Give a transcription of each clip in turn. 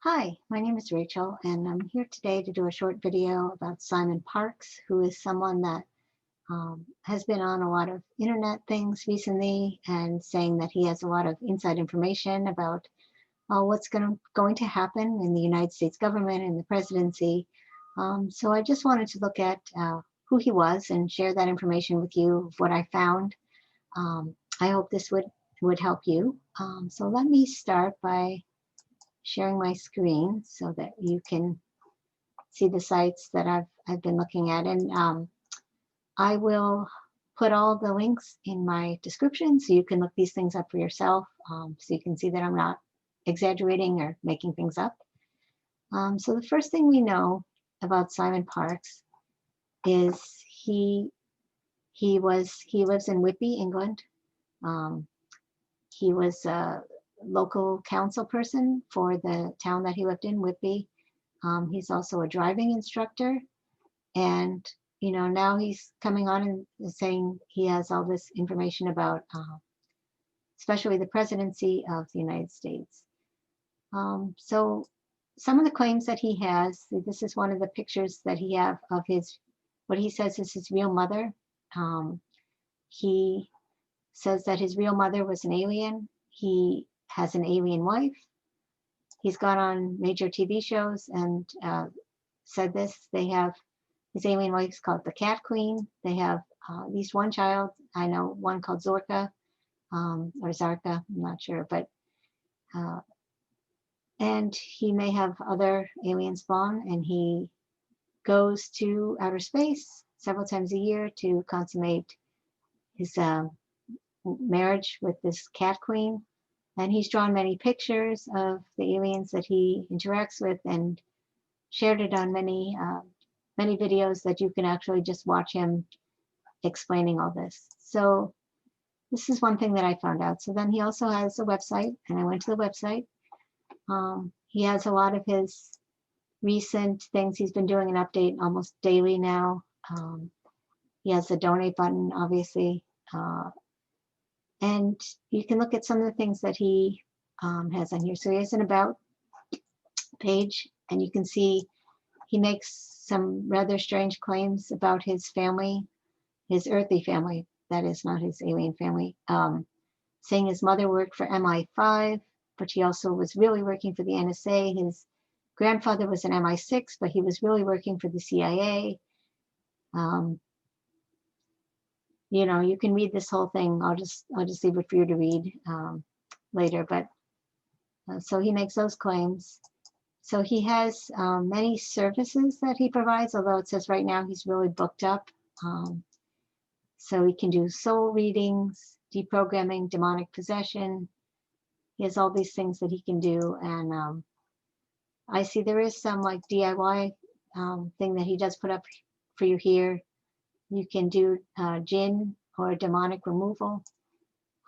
Hi, my name is Rachel, and I'm here today to do a short video about Simon Parkes, who is someone that has been on a lot of internet things recently and saying that he has a lot of inside information about what's going to happen in the United States government and the presidency. So I just wanted to look at who he was and share that information with you of what I found. I hope this would help you. So let me start by sharing my screen so that you can see the sites that I've been looking at. And I will put all the links in my description so you can look these things up for yourself, so you can see that I'm not exaggerating or making things up. So the first thing we know about Simon Parkes is he lives in Whitby, England. Um, he was a local council person for the town that he lived in, Whitby. He's also a driving instructor, and now he's coming on and saying he has all this information about, especially the presidency of the United States. So some of the claims that he has, this is one of the pictures that he have of what he says is his real mother. He says that his real mother was an alien. He has an alien wife. He's gone on major TV shows and said this. They have his alien wife's called the Cat Queen. They have at least one child. I know one called Zorka, or Zarka, I'm not sure, but and he may have other alien spawn, and he goes to outer space several times a year to consummate his marriage with this Cat Queen. And he's drawn many pictures of the aliens that he interacts with and shared it on many videos that you can actually just watch him explaining all this. So this is one thing that I found out. So then he also has a website, and I went to the website. He has a lot of his recent things. He's been doing an update almost daily now. He has the donate button, obviously. And you can look at some of the things that he has on here. So he has an about page, and you can see he makes some rather strange claims about his family, his earthly family, that is not his alien family, saying his mother worked for MI5, but she also was really working for the NSA. His grandfather was an MI6, but he was really working for the CIA. You can read this whole thing. I'll just leave it for you to read later. But so he makes those claims. So he has many services that he provides, although it says right now he's really booked up. So he can do soul readings, deprogramming, demonic possession. He has all these things that he can do. And I see there is some like DIY thing that he does put up for you here. You can do jinn or demonic removal.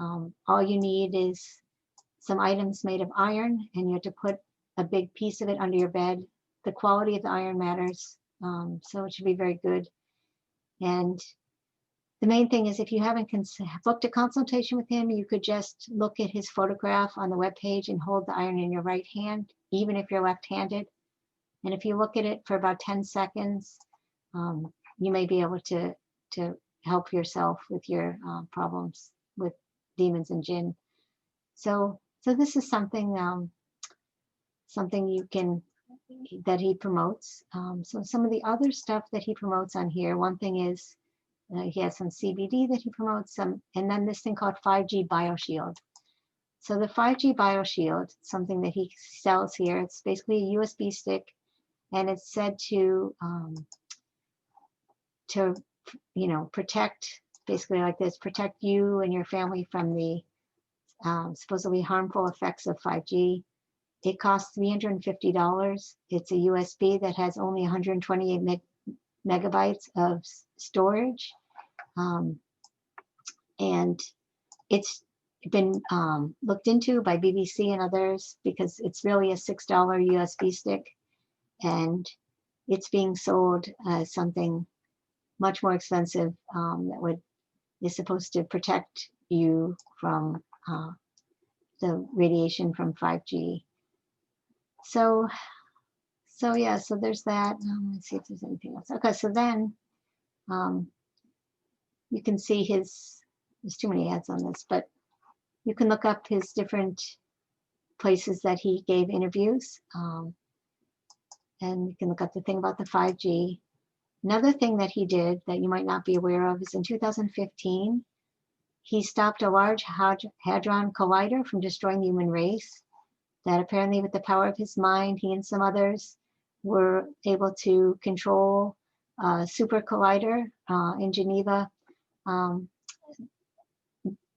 All you need is some items made of iron, and you have to put a big piece of it under your bed. The quality of the iron matters, so it should be very good. And the main thing is, if you haven't booked a consultation with him, you could just look at his photograph on the webpage and hold the iron in your right hand, even if you're left-handed. And if you look at it for about 10 seconds, you may be able to help yourself with your problems with demons and jinn. So this is something you can that he promotes. So some of the other stuff that he promotes on here, one thing is he has some CBD that he promotes, and then this thing called 5G BioShield. So the 5G BioShield, something that he sells here, it's basically a USB stick, and it's said to protect, basically like this, protect you and your family from the supposedly harmful effects of 5G. It costs $350. It's a USB that has only 128 megabytes of storage. And it's been looked into by BBC and others because it's really a $6 USB stick, and it's being sold as something much more expensive that is supposed to protect you from the radiation from 5G. So yeah, so there's that. Let's see if there's anything else. Okay, so then um, you can see there's too many ads on this, but you can look up his different places that he gave interviews. And you can look up the thing about the 5G. Another thing that he did that you might not be aware of is in 2015, he stopped a Large Hadron Collider from destroying the human race. That apparently with the power of his mind, he and some others were able to control a super collider in Geneva, um,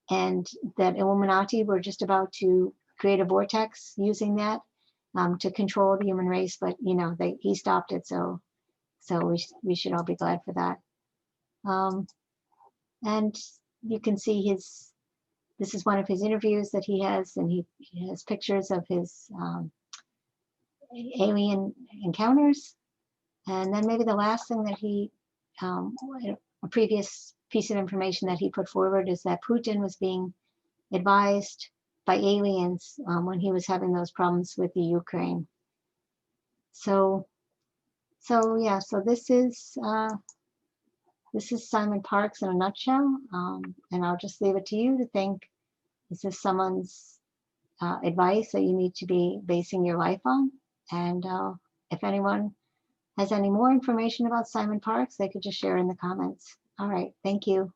and that Illuminati were just about to create a vortex using that to control the human race, but he stopped it, so we should all be glad for that. And you can see this is one of his interviews that he has, and he has pictures of his alien encounters. And then maybe the last thing that a previous piece of information that he put forward is that Putin was being advised by aliens when he was having those problems with the Ukraine. So yeah, so this is Simon Parkes in a nutshell, and I'll just leave it to you to think, is this someone's advice that you need to be basing your life on? And if anyone has any more information about Simon Parkes, they could just share in the comments. All right, thank you.